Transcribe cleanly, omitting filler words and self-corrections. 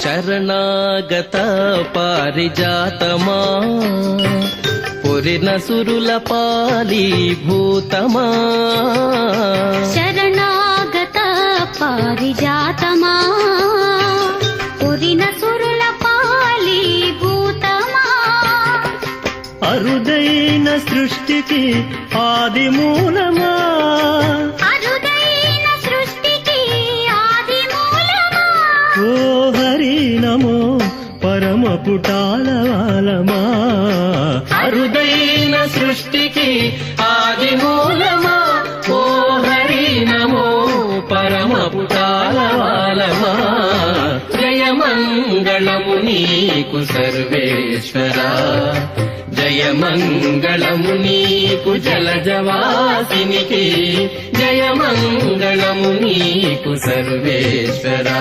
శరణాగత పారిజాతమా పొరిన సురుల పాలీభూతమా శరణాగత పారిజాతమా పొరిన సురుల పాలీభూతమా అరుదైన సృష్టికి ఆది మూలమా అరుదైన సృష్టికి ఆది మూలమా ఓ హరి నమో పరమ పుటాలవాలమా అరుదైన సృష్టికి ఆది మూలమా ఓ హరి నమో పరమ పుటాలవాలమా జయమంగళము నీకు సర్వేశ్వరా జయమంగళము నీకు జలజవాసినికి జయమంగళము నీకు సర్వేశ్వరా